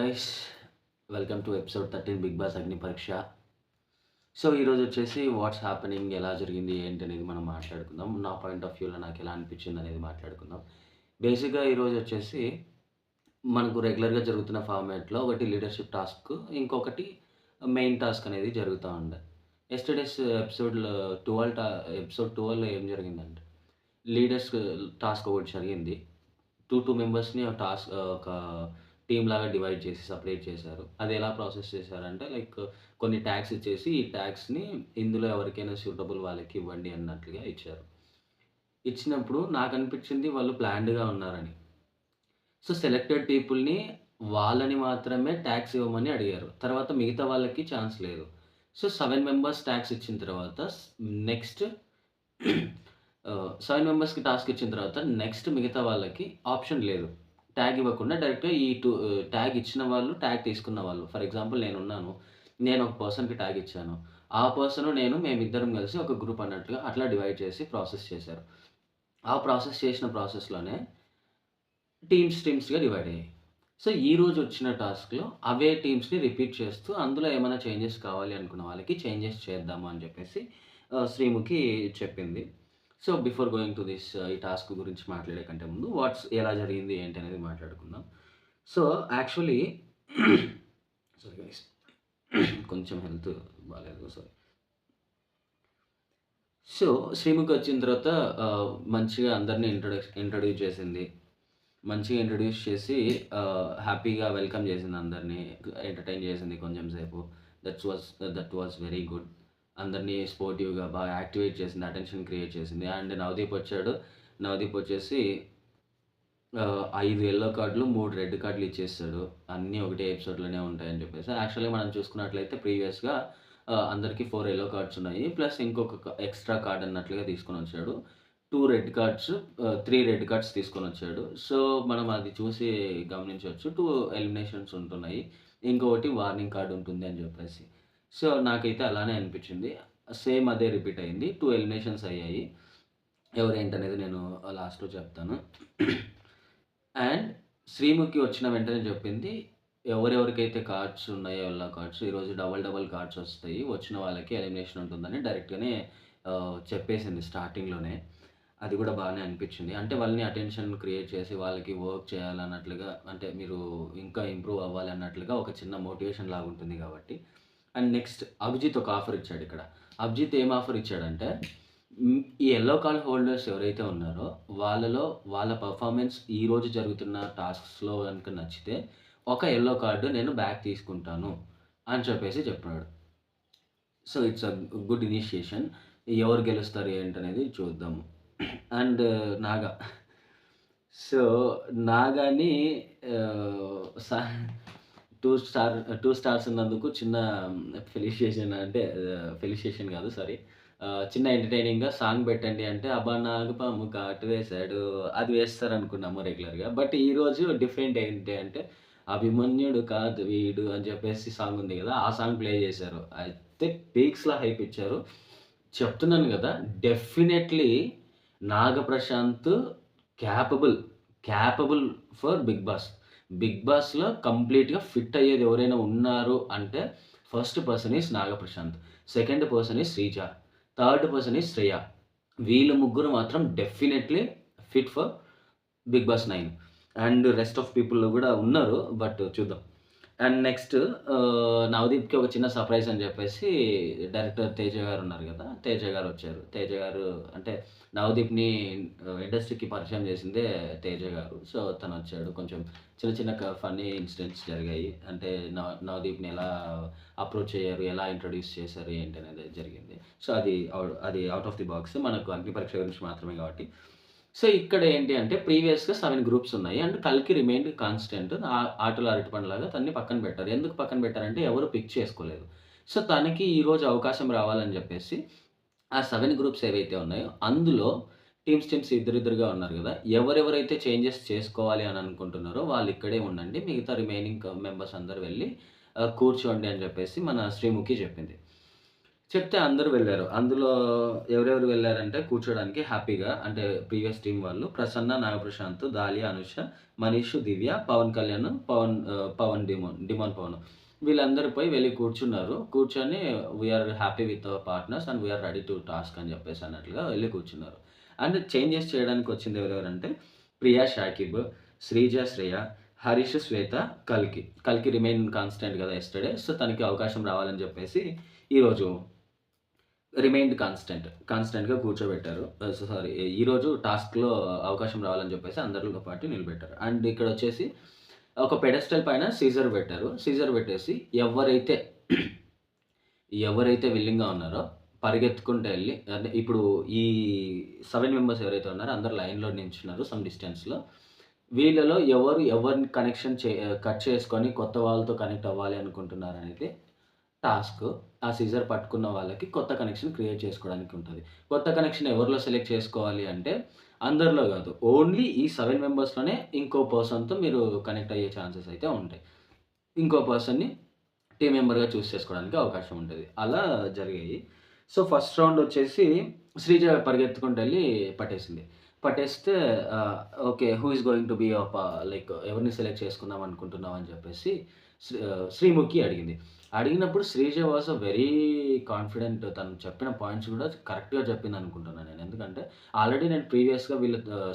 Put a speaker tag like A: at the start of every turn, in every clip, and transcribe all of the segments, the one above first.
A: Guys, welcome to episode 13 Bigg Boss Agni Pariksha. So ఈరోజు వచ్చేసి what's happening, ఎలా జరిగింది ఏంటి అనేది మనం మాట్లాడుకుందాం. నా పాయింట్ ఆఫ్ వ్యూలో నాకు ఎలా అనిపించింది అనేది మాట్లాడుకుందాం. బేసిక్గా ఈరోజు వచ్చేసి మనకు రెగ్యులర్గా జరుగుతున్న ఫార్మాట్లో ఒకటి లీడర్షిప్ టాస్క్, ఇంకొకటి మెయిన్ టాస్క్ అనేది జరుగుతూ ఉండే. ఎస్టర్డేస్ ఎపిసోడ్లో ఎపిసోడ్ 12లో ఏం జరిగిందంటే లీడర్స్ టాస్క్ ఒకటి జరిగింది. టూ మెంబర్స్ని ఒక టీమ్ లాగా డివైడ్ చేసి సపరేట్ చేశారు. అది ఎలా ప్రాసెస్ చేశారంటే కొన్ని ట్యాగ్స్ ఇచ్చేసి ఈ ట్యాగ్స్ని ఇందులో ఎవరికైనా సూటబుల్ వాళ్ళకి ఇవ్వండి అన్నట్లుగా ఇచ్చారు. ఇచ్చినప్పుడు నాకు అనిపించింది వాళ్ళు ప్లాన్డ్గా ఉన్నారని. సో సెలెక్టెడ్ పీపుల్ని వాళ్ళని మాత్రమే ట్యాగ్స్ ఇవ్వమని అడిగారు. తర్వాత మిగతా వాళ్ళకి ఛాన్స్ లేదు. సో 7 మెంబర్స్ ట్యాగ్స్ ఇచ్చిన తర్వాత నెక్స్ట్ 7 మెంబర్స్కి టాస్క్ ఇచ్చిన తర్వాత నెక్స్ట్ మిగతా వాళ్ళకి ఆప్షన్ లేదు. ట్యాగ్ ఇవ్వకుండా డైరెక్ట్‌గా ట్యాగ్ ఇచ్చిన వాళ్ళు, ట్యాగ్ తీసుకున్న వాళ్ళు. ఫర్ ఎగ్జాంపుల్ నేనున్నాను. నేను ఒక పర్సన్‌కి ట్యాగ్ ఇచ్చాను. ఆ పర్సను నేను మేమిద్దరం కలిసి ఒక గ్రూప్ అన్నట్టుగా అట్లా డివైడ్ చేసి ప్రాసెస్ చేశారు. ఆ ప్రాసెస్ చేసిన ప్రాసెస్‌లోనే టీమ్స్‌గా డివైడ్ అయ్యాయి. సో ఈరోజు వచ్చిన టాస్క్‌లో అవే టీమ్స్‌ని రిపీట్ చేస్తూ అందులో ఏమైనా చేంజెస్ కావాలి అనుకున్న వాళ్ళకి చేంజెస్ చేద్దాము అని చెప్పేసి శ్రీముఖి చెప్పింది. So before going to this ఈ టాస్క్ గురించి మాట్లాడే కంటే ముందు ఎలా జరిగింది ఏంటి అనేది మాట్లాడుకుందాం. సో యాక్చువల్లీ సారీ గైస్, కొంచెం హెల్త్ బాగాలేదు, సారీ. సో శ్రీముఖి వచ్చిన తర్వాత మంచిగా అందరిని ఇంట్రడ్యూస్ చేసింది. మంచిగా ఇంట్రడ్యూస్ చేసి హ్యాపీగా వెల్కమ్ చేసింది అందరినీ. ఎంటర్టైన్ చేసింది కొంచెం సేపు. That was very good. అందరినీ స్పోర్టివ్‌గా బాగా యాక్టివేట్ చేసింది. అటెన్షన్ క్రియేట్ చేసింది. అండ్ నవదీప్ వచ్చాడు. నవదీప్ వచ్చేసి 5 యెల్లో కార్డులు, 3 రెడ్ కార్డులు ఇచ్చేసాడు. అన్నీ ఒకటే ఎపిసోడ్‌లోనే ఉంటాయని చెప్పేసి. యాక్చువల్‌గా మనం చూసుకున్నట్లయితే ప్రీవియస్‌గా అందరికి 4 యెల్లో కార్డ్స్ ఉన్నాయి. ప్లస్ ఇంకొక ఎక్స్ట్రా కార్డ్ అన్నట్లుగా తీసుకొనొచ్చాడు. 3 రెడ్ కార్డ్స్ తీసుకొనొచ్చాడు. సో మనం అది చూసి గమనించొచ్చు. 2 ఎలిమినేషన్స్ ఉంటున్నాయి. ఇంకొకటి వార్నింగ్ కార్డ్ ఉంటుంది అని చెప్పేసి. సో నాకైతే అలానే అనిపించింది. సేమ్ అదే రిపీట్ అయింది. 2 ఎలిమినేషన్స్ అయ్యాయి. ఎవరేంటనేది నేను లాస్ట్‌లో చెప్తాను. అండ్ శ్రీముఖి వచ్చిన వెంటనే చెప్పింది, ఎవరెవరికైతే కార్డ్స్ ఉన్నాయో యెల్లో కార్డ్స్, ఈరోజు డబుల్ కార్డ్స్ వస్తాయి. వచ్చిన వాళ్ళకి ఎలిమినేషన్ ఉంటుందని డైరెక్ట్‌గానే చెప్పేసింది స్టార్టింగ్‌లోనే. అది కూడా బాగానే అనిపించింది. అంటే వాళ్ళని అటెన్షన్ క్రియేట్ చేసి వాళ్ళకి వర్క్ చేయాలన్నట్లుగా, అంటే మీరు ఇంకా ఇంప్రూవ్ అవ్వాలి అన్నట్లుగా ఒక చిన్న మోటివేషన్ లాగా ఉంటుంది కాబట్టి. అండ్ నెక్స్ట్ అభిజిత్ ఒక ఆఫర్ ఇచ్చాడు ఇక్కడ. అభిజిత్ ఏం ఆఫర్ ఇచ్చాడంటే ఈ యెల్లో కార్డ్ హోల్డర్స్ ఎవరైతే ఉన్నారో వాళ్ళలో వాళ్ళ పర్ఫార్మెన్స్ ఈరోజు జరుగుతున్న టాస్క్స్‌లో గనుక నచ్చితే ఒక యెల్లో కార్డ్ నేను బ్యాక్ తీసుకుంటాను అని చెప్పేసి చెప్పాడు. So it's a good initiation. ఎవరు గెలుస్తారు ఏంటనేది చూద్దాము. అండ్ నాగా. సో నాగాని ఆహ్, స 2 స్టార్స్ ఉన్నందుకు చిన్న ఫెలిసియేషన్ కాదు, సారీ. చిన్న ఎంటర్‌టైనింగ్‌గా సాంగ్ పెట్టండి అంటే, అబ్బా నాగుపాము కాటు వేశాడు అది వేస్తారనుకున్నాము రెగ్యులర్‌గా. బట్ ఈరోజు డిఫరెంట్ ఏంటి అంటే, అభిమన్యుడు కాదు వీడు అని చెప్పేసి సాంగ్ ఉంది కదా! ఆ సాంగ్ ప్లే చేశారు. అయితే పీక్స్‌లా హైప్ ఇచ్చారు. చెప్తున్నాను కదా! Definitely Nagaprashanth capable, capable for Bigg Boss. Bigg బాస్‌లో కంప్లీట్‌గా ఫిట్ అయ్యేది ఎవరైనా ఉన్నారు అంటే first person is Nagaprashanth. Second person is Sreeja. Third person is Shreya. వీళ్ళు ముగ్గురు మాత్రం definitely fit for Bigg Boss 9. And rest of పీపుల్‌లో కూడా ఉన్నారు. బట్ చూద్దాం. అండ్ నెక్స్ట్ నవదీప్‌కి ఒక చిన్న సర్ప్రైజ్ అని చెప్పేసి డైరెక్టర్ తేజ గారు ఉన్నారు కదా! తేజ గారు వచ్చారు. తేజ గారు అంటే నవదీప్‌ని ఇండస్ట్రీకి పరిచయం చేసిందే తేజ గారు. సో తనొచ్చాడు. కొంచెం చిన్న ఫన్నీ ఇన్సిడెంట్స్ జరిగాయి. అంటే నవదీప్‌ని ఎలా అప్రోచ్ అయ్యారు, ఎలా ఇంట్రొడ్యూస్ చేశారు ఏంటి అనేది జరిగింది. సో అది ఔట్ ఆఫ్ ది బాక్స్. మనకు అగ్ని పరీక్ష గురించి మాత్రమే కాబట్టి. సో ఇక్కడ ఏంటి అంటే ప్రీవియస్‌గా 7 గ్రూప్స్ ఉన్నాయి. అండ్ కల్కి రిమైన్డ్ కాన్స్టెంట్. ఆటలో అరటిపండులాగా తనని పక్కన పెట్టారు. ఎందుకు పక్కన పెట్టారంటే ఎవరు పిక్ చేసుకోలేదు. సో తనకి ఈరోజు అవకాశం రావాలని చెప్పేసి ఆ 7 గ్రూప్స్ ఏవైతే ఉన్నాయో అందులో టీమ్స్ ఇద్దరిద్దరుగా ఉన్నారు గదా! ఎవరెవరైతే చేంజెస్ చేసుకోవాలి అని అనుకుంటున్నారో వాళ్ళు ఇక్కడే ఉండండి. మిగతా రిమైనింగ్ మెంబర్స్ అందరూ వెళ్లి కూర్చోండి అని చెప్పేసి మన శ్రీముఖి చెప్పింది. చెప్తే అందరూ వెళ్లారు. అందులో ఎవరెవరు వెళ్లారంటే కూర్చోడానికి హ్యాపీగా అంటే ప్రీవియస్ టీమ్ వాళ్ళు ప్రసన్న, నాగప్రశాంత్, దాలియా, అనుష, మనీష్, దివ్య, పవన్ కళ్యాణ్, పవన్ డిమోన్ పవన్. వీళ్ళందరూ పోయి వెళ్లి కూర్చున్నారు. కూర్చొని we are happy with our partners and we are ready to task అని చెప్పేసి అన్నట్లుగా వెళ్లి కూర్చున్నారు. అండ్ చేంజెస్ చేయడానికి వచ్చింది ఎవరెవరంటే ప్రియా, షాకిబ్, శ్రీజ, శ్రేయ, హరీష్, శ్వేత, కల్కి. కల్కి రిమైన్ కాన్స్టెంట్ కదా యెస్టర్‌డే. సో తనకి అవకాశం రావాలని చెప్పేసి ఈరోజు రిమైన్డ్ కాన్స్టెంట్‌గా కూర్చోబెట్టారు. సారీ ఈరోజు టాస్క్‌లో అవకాశం రావాలని చెప్పేసి అందరితో పాటు నిలబెట్టారు. అండ్ ఇక్కడొచ్చేసి ఒక పెడెస్టల్ పైన సీజర్ పెట్టారు. సీజర్ పెట్టేసి ఎవరైతే విల్లింగ్‌గా ఉన్నారో పరిగెత్తుకుంటూ ఎళ్లి అంటే ఇప్పుడు ఈ 7 మెంబర్స్ ఎవరైతే ఉన్నారో అందరూ లైన్‌లో నించున్నారు సమ్ డిస్టెన్స్‌లో. వీళ్ళలో ఎవరిని కట్ చేసుకొని కొత్త వాళ్ళతో కనెక్ట్ అవ్వాలి అనుకుంటున్నారనేది టాస్క్. ఆ సీజర్ పట్టుకున్న వాళ్ళకి కొత్త కనెక్షన్ క్రియేట్ చేసుకోవడానికి ఉంటది. కొత్త కనెక్షన్ ఎవరిలో సెలెక్ట్ చేసుకోవాలి అంటే, అందరిలో గాదు. ఓన్లీ ఈ 7 మెంబర్స్‌లోనే ఇంకో పర్సన్‌తో మీరు కనెక్ట్ అయ్యే ఛాన్సెస్ అయితే ఉంటాయి. ఇంకో పర్సన్‌ని టీమ్ మెంబర్‌గా చేసుకోవడానికి అవకాశం ఉంటది. అలా జరిగాయి. సో, ఫస్ట్ రౌండ్ వచ్చేసి శ్రీజ పరిగెత్తుకుంటెళ్ళి పట్టేసింది. పట్టేస్తే okay. Who is going to be like ఎవరిని సెలెక్ట్ చేసుకుందాం అనుకుంటున్నావు అని చెప్పేసి శ్రీముఖి అడిగింది. అడిగినప్పుడు శ్రీజ వాస్ వెరీ కాన్ఫిడెంట్. తను చెప్పిన పాయింట్స్ కూడా కరెక్ట్‌గా చెప్పిందనుకుంటున్నాను నేను. ఎందుకంటే ఆల్రెడీ నేను ప్రీవియస్‌గా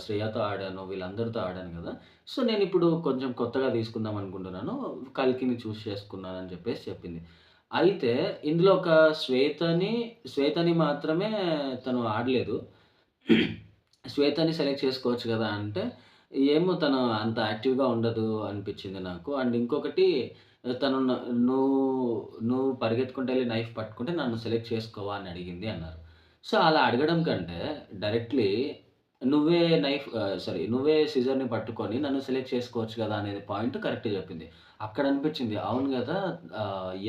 A: శ్రేయతో ఆడాను. వీళ్ళందరితో ఆడాను గదా! సో, నేనిప్పుడు కొంచెం కొత్తగా తీసుకుందాం అనుకుంటున్నాను. కల్కిని చేసుకున్నానని చెప్పేసి చెప్పింది. అయితే ఇందులో ఒక శ్వేతని మాత్రమే తను ఆడలేదు. శ్వేతని సెలెక్ట్ చేసుకోవచ్చు గదా! అంటే, ఏమో తను అంత యాక్టివ్‌గా ఉండదు అనిపిచ్చింది నాకు. అండ్ ఇంకొకటి తను "నువ్వు నువ్వు పరిగెత్తుకుంటూ ఎళ్లి నైఫ్ పట్టుకుంటే నన్ను సెలెక్ట్ చేసుకోవా?" అని అడిగింది అన్నారు. సో, అలా అడగడం కంటే డైరెక్ట్‌లీ నువ్వే సిజర్‌ని పట్టుకొని నన్ను సెలెక్ట్ చేసుకోవచ్చు గదా! అనేది పాయింట్ కరెక్ట్‌గా చెప్పింది. అక్కడ అనిపిచ్చింది అవును గదా!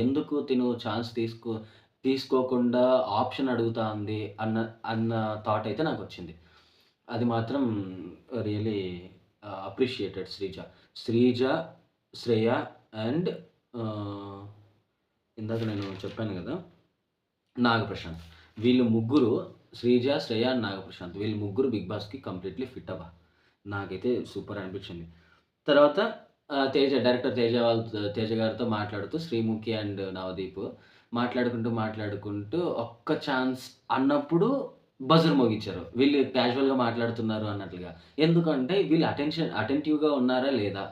A: ఎందుకు తిను ఛాన్స్ తీసుకోకుండా ఆప్షన్ అడుగుతా ఉంది అన్న థాట్ అయితే నాకొచ్చింది. అది మాత్రం really appreciated Sreeja. Sreeja, Shreya and ఆహ్, ఇందాక నేను చెప్పాను గదా! నాగప్రశాంత్. వీళ్ళు ముగ్గురు శ్రీజ, శ్రేయ అండ్ నాగప్రశాంత్ వీళ్ళు ముగ్గురు 'బిగ్ బాస్‌కి' కంప్లీట్‌లీ ఫిట్ అబ్బా! నాకైతే సూపర్ అనిపించింది. తర్వాత డైరెక్టర్ తేజ గారితో మాట్లాడుతూ శ్రీముఖి అండ్ నవదీప్ మాట్లాడుకుంటూ ఒక్క ఛాన్స్ అన్నప్పుడు బజర్ మోగిచ్చారు. వీళ్ళు క్యాజువల్‌గా మాట్లాడుతున్నారు అన్నట్లుగా. ఎందుకంటే వీళ్ళు అటెంటివ్‌గా ఉన్నారా లేదా?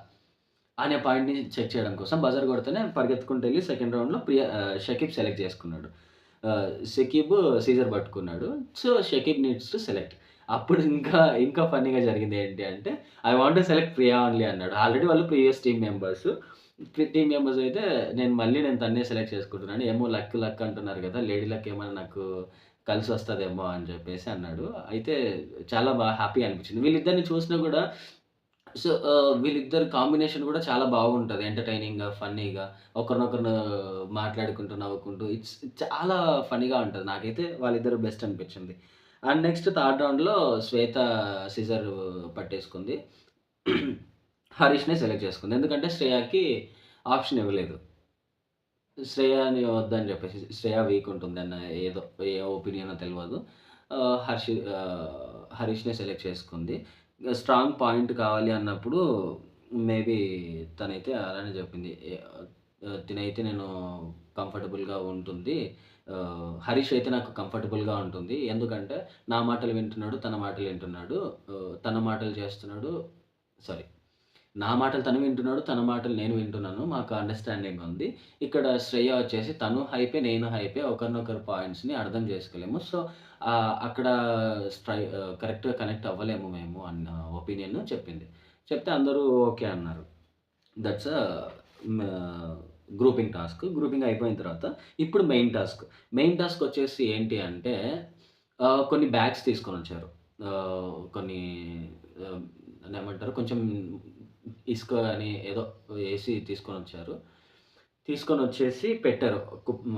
A: అనే పాయింట్‌ని చెక్ చేయడం కోసం బజర్ కొడితేనే పరిగెత్తుకుంటూ ఎళ్లి సెకండ్ రౌండ్‌లో షకీబ్ సెలెక్ట్ చేసుకున్నాడు. షకీబ్ సీజర్ పట్టుకున్నాడు. So, Shakib needs to select. అప్పుడు ఇంకా ఫన్నీగా జరిగింది ఏంటి అంటే, I want to select Priya only అన్నాడు. ఆల్రెడీ వాళ్ళు ప్రీవియస్ టీమ్ మెంబర్స్ అయితే నేను తన్నే సెలెక్ట్ చేసుకుంటున్నాను. ఏమో లక్ అంటున్నారు కదా! లేడీ లక్ ఏమైనా నాకు కలిసొస్తదేమో అని చెప్పేసి అన్నాడు. అయితే చాలా హ్యాపీగా అనిపించింది. వీళ్ళిద్దరిని చూసినా కూడా వీళ్ళిద్దరి కాంబినేషన్ గూడా చాలా బాగుంటది. ఎంటర్‌టైనింగ్‌గా, ఫన్నీగా ఒకరినొకరు మాట్లాడుకుంటూ, నవ్వుకుంటూ చాలా ఫన్నీగా ఉంటది. నాకైతే వాళ్ళిద్దరు బెస్ట్ అనిపించింది. అండ్ నెక్స్ట్ థర్డ్ రౌండ్‌లో శ్వేత సిజర్ పట్టేసుకుంది. హరీష్‌ని సెలెక్ట్ చేసుకుంది. ఎందుకంటే శ్రేయకి ఆప్షన్ ఇవ్వలేదు. శ్రేయని వద్దని చెప్పేసి. శ్రేయ వీక్ ఉంటుందన్న ఏ ఒపీనియనో తెలవదు. హరీష్‌నే సెలెక్ట్ చేసుకుంది. స్ట్రాంగ్ పాయింట్ కావాలి అన్నప్పుడు మేబీ తనైతే అలానే చెప్పింది. తినైతే నేను కంఫర్టబుల్‌గా ఉంటుంది. హరీష్ అయితే నాకు కంఫర్టబుల్‌గా ఉంటుంది. ఎందుకంటే నా మాటలు వింటున్నాడు, తన మాటలు వింటున్నాడు. తన మాటలు చేస్తున్నాడు. సారీ. నా మాటలు తను వింటున్నాడు. తన మాటలు నేను వింటున్నాను. మాకు అండర్‌స్టాండింగ్ ఉంది. ఇక్కడ శ్రేయ వచ్చేసి తను హైపే, నేను హైపే. ఒకరినొకరు పాయింట్స్‌ని అర్థం చేసుకోలేము. సో, అక్కడ కరెక్ట్‌గా కనెక్ట్ అవ్వలేము మేము అన్న ఒపీనియన్ చెప్పింది. చెప్తే అందరూ ఓకే అన్నారు. దట్స్ మ గ్రూపింగ్ టాస్క్. గ్రూపింగ్ అయిపోయిన తర్వాత ఇప్పుడు మెయిన్ టాస్క్ వచ్చేసి ఏంటి అంటే కొన్ని బ్యాగ్స్ తీసుకొనొచ్చారు. కొన్ని ఆహ్, దాన్నేమంటారు కొంచెం ఇసుక అని ఏదో ఏసి తీసుకొనొచ్చారు. తీసుకొనొచ్చేసి పెట్టారు.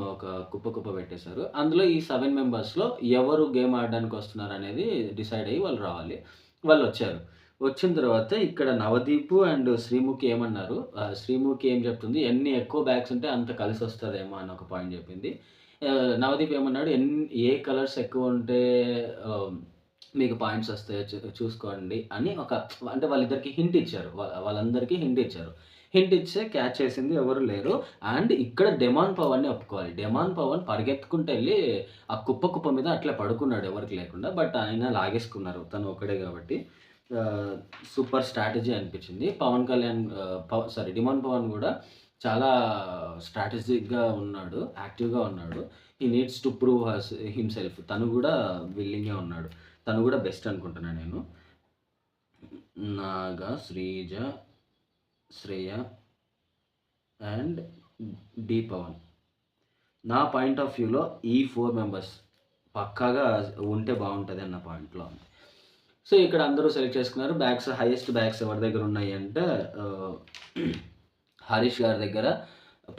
A: ఒక కుప్ప పెట్టేశారు. అందులో ఈ 7 మెంబర్స్‌లో ఎవరు గేమ్ ఆడడానికొస్తున్నారనేది డిసైడ్ అయ్యి వాళ్ళు రావాలి. వాళ్ళొచ్చారు. వచ్చిన తర్వాత ఇక్కడ నవదీప్ అండ్ శ్రీముఖి ఏమన్నారు శ్రీముఖి ఏం చెప్తుంది, ఎన్ని ఎక్కువ బ్యాగ్స్ ఉంటే అంత కలిసొస్తదేమో అని ఒక పాయింట్ చెప్పింది. నవదీప్ ఏమన్నాడు, ఏ కలర్స్ ఎక్కువుంటే ఆహ్, మీకు పాయింట్స్ వస్తాయో చూసుకోండి అని అంటే వాళ్ళిద్దరికీ హింట్ ఇచ్చారు. వాళ్ళందరికీ హింట్ ఇచ్చారు. హింట్ ఇస్తే క్యాచ్ చేసింది ఎవరు లేరు. అండ్ ఇక్కడ డెమాన్ పవన్‌ని ఒప్పుకోవాలి. డెమాన్ పవన్ పరిగెత్తుకుంటూ ఎళ్లి ఆ కుప్ప మీద అట్లే పడుకున్నాడు ఎవరికీ లేకుండా. బట్ ఆయన లాగేసుకున్నారు. తను ఒక్కడే గాబట్టి. ఆహ్, సూపర్ స్ట్రాటజీ అనిపించింది. పవన్ కళ్యాణ్ సారీ, డిమాండ్ పవన్ గూడా చాలా స్ట్రాటజిక్‌గా ఉన్నాడు. యాక్టివ్‌గా ఉన్నాడు. హి నీడ్స్ టు ప్రూవ్ హిమ్‌సెల్ఫ్. తను గూడా విల్లింగే ఉన్నాడు. తను గూడా బెస్ట్ అనుకుంటున్నా నేను. నాగ, శ్రీజ, శ్రేయ అండ్ పవన్. నా పాయింట్ ఆఫ్ వ్యూలో ఈ 4 మెంబర్స్ పక్కాగా ఉంటే బావుంటది అన్న పాయింట్‌లో ఉంది. సో, ఇక్కడ అందరూ సెలెక్ట్ చేసుకున్నారు. హైయెస్ట్ బ్యాగ్స్ ఎవరి దగ్గర ఉన్నాయి అంటే హరీష్ గారి దగ్గర,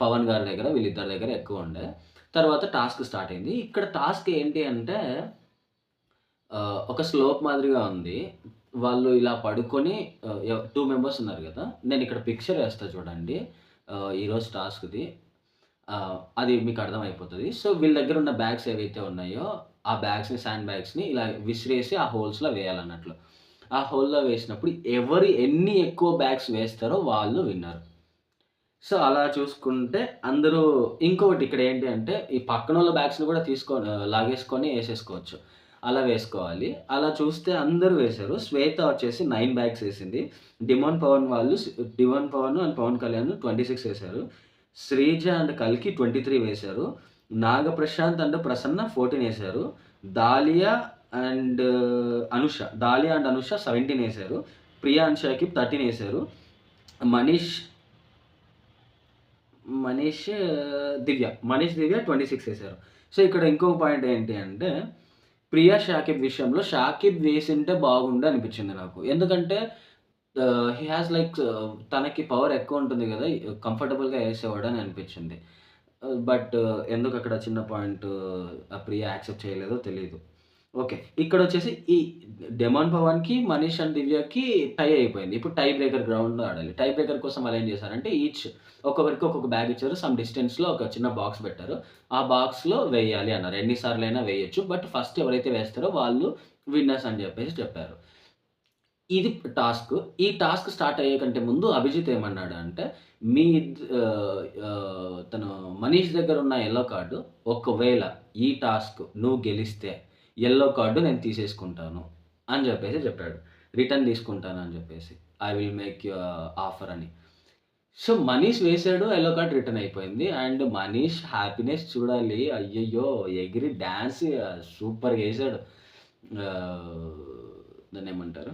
A: పవన్ గారి దగ్గర, వీళ్ళిద్దరి దగ్గర ఎక్కువ ఉండే. తర్వాత టాస్క్ స్టార్ట్ అయింది. ఇక్కడ టాస్క్ ఏంటి అంటే ఒక స్లోప్ మాదిరిగా ఉంది. వాళ్ళు ఇలా పడుకొని 2 మెంబర్స్ ఉన్నారు గదా! నేనిక్కడ పిక్చర్ ఏస్తా చూడండి. ఈరోజు టాస్క్‌ది. అది మీకు అర్థమైపోతది. సో, వీళ్ళ దగ్గర ఉన్న బ్యాగ్స్ ఏవైతే ఉన్నాయో, ఆ శాండ్ బ్యాగ్స్‌ని ఇలా విసిరేసి ఆ హోల్స్‌లో వేయాలన్నట్లు. ఆ హోల్‌లో వేసినప్పుడు ఎన్ని ఎక్కువ బ్యాగ్స్ వేస్తారో వాళ్ళు విన్నర్. సో, అలా చూసుకుంటే అందరూ ఇంకొకటి ఇక్కడ ఏంటి అంటే, ఈ పక్కనోళ్ళ బ్యాగ్స్‌ని కూడా లాగేసుకొని ఏసేసుకోవచ్చు. అలా వేసుకోవాలి. అలా చూస్తే అందరూ వేశారు. శ్వేత వచ్చేసి 9 బ్యాగ్స్ ఏసింది. డిమాండ్ పవన్ అండ్ పవన్ కళ్యాణ్ 26 ఏశారు. శ్రీజ అండ్ కల్కి 23 వేశారు. నాగప్రశాంత్ అండ్ ప్రసన్న 14 ఏశారు. దాలియా అండ్ దాలియా అండ్ అనుష 17 ఏశారు. ప్రియా అండ్ షాకిబ్ 13 ఏశారు. మనీష్ దివ్య 26 ఏశారు. సో, ఇక్కడ ఇంకొక పాయింట్ ఏంటి అంటే, ప్రియా, షాకిబ్ విషయంలో షాకిబ్ వేసింటే బాగుండు అనిపించింది నాకు. ఎందుకంటే హి హాస్ తనకి పవర్ ఎక్కువ ఉంటుంది గదా! కంఫర్టబుల్‌గా ఏసేవాడని అనిపించింది. బట్ ఎందుకక్కడ చిన్న పాయింట్ ప్రియా యాక్సెప్ట్ చేయలేదో తెలీదు. ఓకే. ఇక్కడొచ్చేసి ఈ డెమాన్ పవన్‌కి, మనీష్ అండ్ దివ్యకి టై అయిపోయింది. ఇప్పుడు టై బ్రేకర్ గ్రౌండ్‌లో ఆడాలి. టై బ్రేకర్ కోసం వాళ్ళేం చేశారంటే ఒక్కొక్కరికి ఒక్కొక్క బ్యాగ్ ఇచ్చారు. సమ్ డిస్టెన్స్‌లో ఒక చిన్న బాక్స్ పెట్టారు. ఆ బాక్స్‌లో వేయాలి అన్నారు. ఎన్ని సార్లైనా వేయొచ్చు. బట్ ఫస్ట్ ఎవరైతే వేస్తారో వాళ్ళు విన్నర్స్ అని చెప్పారు. ఇది టాస్క్. ఈ టాస్క్ స్టార్ట్ అయ్యే కంటే ముందు అభిజిత్ ఏమన్నాడంటే, మీ తను మనీష్ దగ్గరున్న యెల్లో కార్డ్ ఒకవేళ ఈ టాస్క్ నువ్వు గెలిస్తే యెల్లో కార్డ్ నేను తీసేసుకుంటాను అని చెప్పాడు. రిటర్న్ తీసుకుంటాను అని చెప్పేసి. I will make you offer అని. సో, మనీష్ వేసాడు. యెల్లో కార్డ్ రిటర్న్ అయిపోయింది. అండ్ మనీష్ హ్యాపీనెస్ చూడాలి. అయ్యయ్యో! ఎగిరి డాన్స్ సూపర్‌గా ఏసాడు. దాన్నేమంటారు?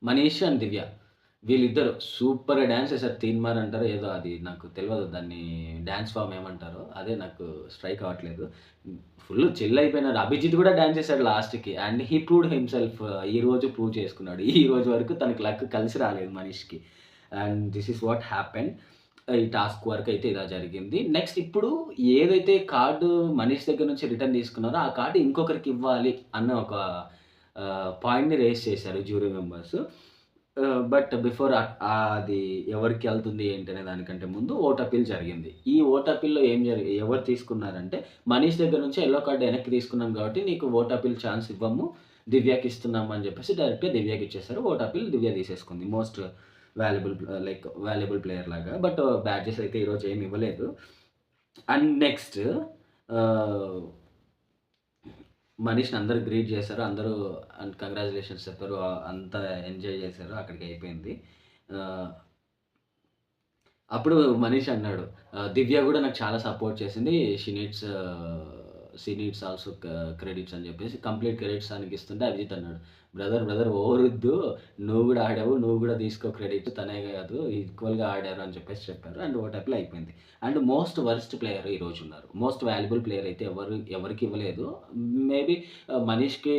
A: మనీష్ అండ్ దివ్య వీళ్ళిద్దరు సూపర్‌గా డాన్స్ చేశారు. తీన్మార్ అంటారో ఏదో అది నాకు తెలవదు. దాన్ని డాన్స్ ఫార్మ్ ఏమంటారో అదే నాకు స్ట్రైక్ అవ్వట్లేదు. ఫుల్ చిల్ అయిపోయినారు. అభిజిత్ కూడా డాన్స్ చేశాడు లాస్ట్‌కి. And he proved himself. ఈరోజు ప్రూవ్ చేసుకున్నాడు. ఈ రోజు వరకు తనకి లక్ కలిసి రాలేదు మనీష్‌కి. And this is what happened. ఈ టాస్క్ వర్క్ అయితే ఇలా జరిగింది. నెక్స్ట్ ఇప్పుడు ఏదైతే కార్డ్ మనీష్ దగ్గర నుంచి రిటర్న్ తీసుకున్నారో ఆ కార్డ్ ఇంకొకరికి ఇవ్వాలి అన్న ఒక పాయింట్‌ని రైజ్ చేశారు జ్యూరీ మెంబర్స్. బట్ బిఫోర్ అది ఎవరికి ఎళ్తుంది ఏంటి అనే దానికంటే ముందు ఓట్ అప్పీల్ జరిగింది. ఈ ఓట్ అప్పీల్‌లో ఎవరు తీసుకున్నారంటే, మనీష్ దగ్గర నుంచి యెల్లో కార్డ్ వెనక్కి తీసుకున్నాం కాబట్టి నీకు ఓట్ అప్పీల్ ఛాన్స్ ఇవ్వము. దివ్యకి ఇస్తున్నాము అని చెప్పేసి డైరెక్ట్‌గా దివ్యకి ఇచ్చేసారు. ఓట్ అప్పీల్ దివ్య తీసేసుకుంది. మోస్ట్ వాల్యుబుల్ ప్లేయర్ లాగా. బట్ బ్యాడ్జెస్ అయితే ఈరోజు ఏమి ఇవ్వలేదు. అండ్ నెక్స్ట్ ఆహ్ మనీష్‌ని అందరూ గ్రీట్ చేశారు. అందరూ అండ్ కంగ్రాచ్యులేషన్స్ చెప్పారు. అంతా ఎంజాయ్ చేశారు. అక్కడికి అయిపోయింది. ఆహ్, అప్పుడు మనీష్ అన్నాడు, దివ్య గూడా నాకు చాలా సపోర్ట్ చేసింది. షీ నీడ్స్ ఆల్సో క్రెడిట్స్ అని చెప్పేసి కంప్లీట్ క్రెడిట్స్ తనకి ఇస్తుంటే అభిజిత్ అన్నాడు, బ్రదర్ ఓవరొద్దు. నువ్వు గూడా ఆడావు. నువ్వు గూడా తీసుకో క్రెడిట్. తనే కాదు ఈక్వల్‌గా ఆడారు అని చెప్పారు. అండ్ ఓటప్‌లో అయిపోయింది. అండ్ మోస్ట్ వరస్ట్ ప్లేయర్ ఈరోజు ఉన్నారు. మోస్ట్ వాల్యుబుల్ ప్లేయర్ అయితే ఎవరికి ఇవ్వలేదు. మేబీ మనీష్‌కి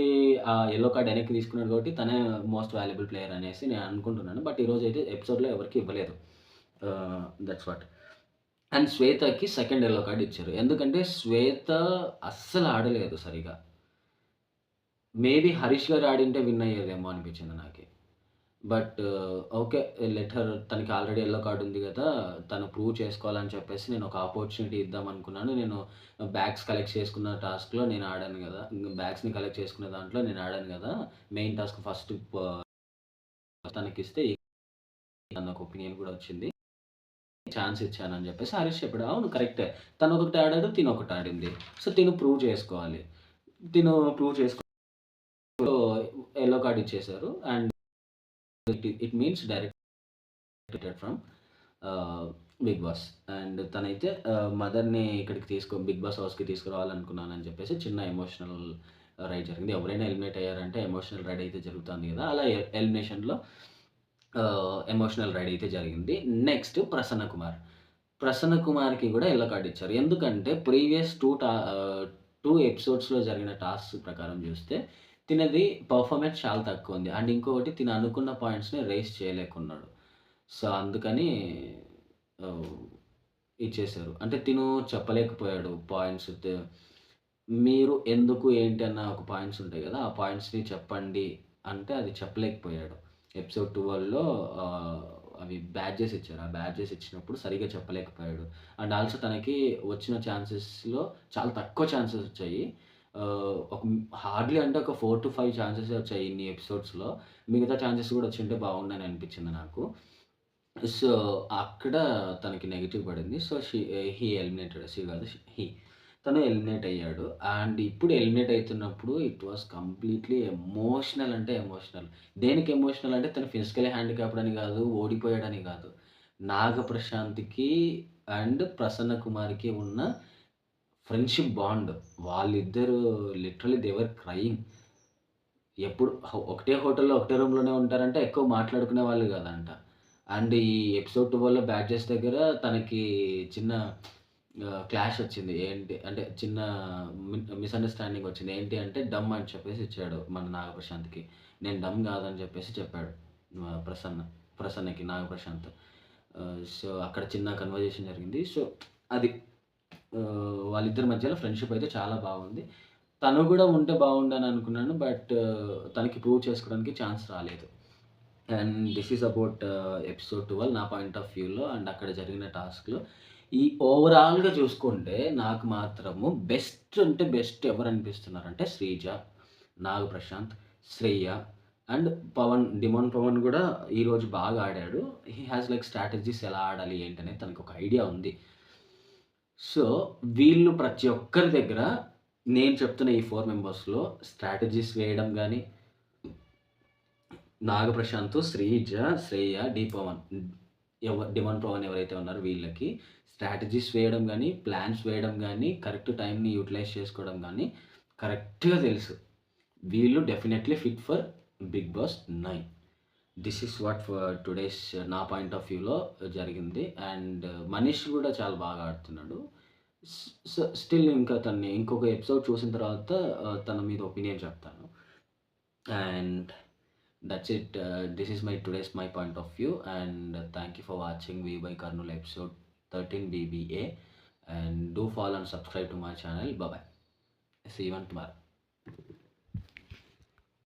A: యెల్లో కార్డ్ వెనక్కి తీసుకున్నాడు కాబట్టి తనే మోస్ట్ వాల్యుబుల్ ప్లేయర్ అనేసి నేను అనుకుంటున్నాను. బట్ ఈరోజైతే ఎపిసోడ్‌లో ఎవరికీ ఇవ్వలేదు. That's what. అండ్ శ్వేతకి సెకండ్ యెల్లో కార్డ్ ఇచ్చారు. ఎందుకంటే శ్వేత అస్సలు ఆడలేదు సరిగ్గా. మేబీ హరీష్ గారు ఆడింటే విన్ అయ్యేదేమో అనిపించింది నాకి. But okay. లెట్ హర్, తనకి ఆల్రెడీ యెల్లో కార్డ్ ఉంది గదా! తను ప్రూవ్ చేసుకోవాలని చెప్పేసి నేను ఒక ఆపర్చునిటీ ఇద్దామనుకున్నాను. నేను బ్యాగ్స్ కలెక్ట్ చేసుకున్న టాస్క్‌లో నేను ఆడాను గదా! బ్యాగ్స్‌ని కలెక్ట్ చేసుకునే దాంట్లో నేను ఆడాను గదా! మెయిన్ టాస్క్ ఫస్ట్ తనకిస్తే అన్న ఒక ఒపీనియన్ గూడా వచ్చింది. ఛాన్స్ ఇచ్చానని జెప్పేసి హరీష్ చెప్పాడు. అవును, కరెక్టే. తనొకటి ఆడాడు, తినొకటి ఆడింది. సో, తిను ప్రూవ్ చేసుకోవాలి. తిను ప్రూవ్ చేసుకో యెల్లో కార్డ్ ఇచ్చేసారు. And it means directed from ఆహ్, 'బిగ్ బాస్'. అండ్ తనైతే మదర్‌ని ఇక్కడికి బిగ్ బాస్ హౌస్‌కి తీసుకురావాలనుకున్నానని చెప్పేసి చిన్న ఎమోషనల్ రైడ్ జరిగింది. ఎవరైనా ఎలిమినేట్ అయ్యారంటే ఎమోషనల్ రైడ్ అయితే జరుగుతుంది గదా! అలా ఎలిమినేషన్‌లో ఎమోషనల్ రైడ్ అయితే జరిగింది. నెక్స్ట్ ప్రసన్న కుమార్. ప్రసన్న కుమార్‌కి గూడా యెల్లో కార్డ్ ఇచ్చారు. ఎందుకంటే ప్రీవియస్ 2 ఎపిసోడ్స్‌లో జరిగిన టాస్క్ ప్రకారం జూస్తే తినది పెర్ఫార్మెన్స్ చాలా తక్కువుంది. అండ్ ఇంకొకటి తిను అనుకున్న పాయింట్స్‌ని రైజ్ చేయలేకున్నాడు. సో, అందుకని ఆహ్, ఇచ్చేసారు. అంటే తిను చెప్పలేకపోయాడు పాయింట్స్. మీరు ఎందుకు, ఏంటి అన్న ఒక పాయింట్స్ ఉంటాయి గదా! ఆ పాయింట్స్‌ని చెప్పండి అంటే అది చెప్పలేకపోయాడు. ఎపిసోడ్ 12లో ఆహ్, అవి బ్యాడ్జెస్ ఇచ్చారు. ఆ బ్యాడ్జెస్ ఇచ్చినప్పుడు సరిగ్గా చెప్పలేకపోయాడు. అండ్ ఆల్సో తనకి వచ్చిన ఛాన్సెస్‌లో చాలా తక్కువ ఛాన్సెస్ వచ్చాయి. ఒక హార్డ్‌లీ అంటే ఒక 4-5 ఛాన్సెసే వచ్చాయి ఇన్ని ఎపిసోడ్స్‌లో. మిగతా ఛాన్సెస్ గూడా వచ్చుంటే బాగుండని అనిపించింది నాకు. సో, అక్కడ తనకి నెగెటివ్ పడింది. So, he eliminated. షీ కాదు, హి. తను ఎలిమినేట్ అయ్యాడు. అండ్ ఇప్పుడు ఎలిమినేట్ అయితున్నప్పుడు ఇట్ వాస్ కంప్లీట్‌లీ ఎమోషనల్ అంటే ఎమోషనల్. దేనికి ఎమోషనల్ అంటే తను ఫిజికల్లీ హ్యాండిక్యాప్డ్ అని కాదు, ఓడిపోయాడని కాదు. నాగప్రశాంత్‌కి అండ్ ప్రసన్న కుమార్‌కి ఉన్న ఫ్రెండ్‌షిప్ బాండ్. వాళ్ళిద్దరూ లిటరల్లీ దే వర్ క్రయింగ్. ఎప్పుడు ఒకటే హోటల్‌లో, ఒకటే రూమ్‌లోనే ఉంటారంట. ఎక్కువ మాట్లాడుకునే వాళ్ళు కాదంట. అండ్ ఈ ఎపిసోడ్ 12లో బ్యాడ్జెస్ దగ్గర తనకి చిన్న క్లాష్ వచ్చింది. ఏంటి అంటే చిన్న మిస్‌అండర్‌స్టాండింగ్ వచ్చింది. ఏంటి అంటే డమ్ అని చెప్పేసి ఇచ్చాడు మన నాగప్రశాంత్‌కి. నేను డమ్ కాదని చెప్పేసి చెప్పాడు. ప్రసన్నకి నాగప్రశాంత్. సో, అక్కడ చిన్న కన్వర్జేషన్ జరిగింది. సో, అది వాళ్ళిద్దరి మధ్యలో ఫ్రెండ్‌షిప్ అయితే చాలా బాగుంది. తను గూడా ఉంటే బాగుండని అనుకున్నాను. బట్ తనకి ప్రూవ్ చేసుకోవడానికి ఛాన్స్ రాలేదు. And this is about episode 12 నా పాయింట్ ఆఫ్ వ్యూలో అండ్ అక్కడ జరిగిన టాస్క్‌లో. ఈ ఓవరాల్‌గా చూసుకుంటే నాకు మాత్రము బెస్ట్ అంటే బెస్ట్ ఎవరనిపిస్తున్నారంటే శ్రీజ, నాగ్ ప్రశాంత్, శ్రేయ అండ్ పవన్. డిమోన్ పవన్ గూడా ఈరోజు బాగా ఆడాడు. హి హాస్ లైక్ స్ట్రాటజీస్ ఎలా ఆడాలి ఏంటనేది తనకొక ఐడియా ఉంది. సో, వీళ్ళు ప్రతి ఒక్కరి దగ్గర నేను చెప్తున్న ఈ 4 మెంబర్స్‌లో స్ట్రాటజీస్ వేయడం గాని, నాగప్రశాంత్, శ్రీజ, శ్రేయ, పవన్. డిమాండ్ పవన్ ఎవరైతే ఉన్నారో వీళ్ళకి స్ట్రాటజీస్ వేయడం గాని, ప్లాన్స్ వేయడం గాని, కరెక్ట్ టైమ్‌ని యుటిలైజ్ చేసుకోవడం గాని కరెక్ట్‌గా తెలుసు. వీళ్ళు definitely fit for 'Bigg Boss 9'. This is what for today's నా పాయింట్ ఆఫ్ వ్యూలో జరిగింది. అండ్ మనీష్ గూడా చాలా బాగా ఆడుతున్నాడు. స్టిల్ ఇంకా తనని ఇంకొక ఎపిసోడ్ చూసిన తర్వాత తన మీద ఒపీనియన్ చెప్తాను. And that's it. This is my point of view, and thank you for watching V by Karnul episode 13 BBA. And do follow and subscribe to my channel. Bye bye. See you on tomorrow.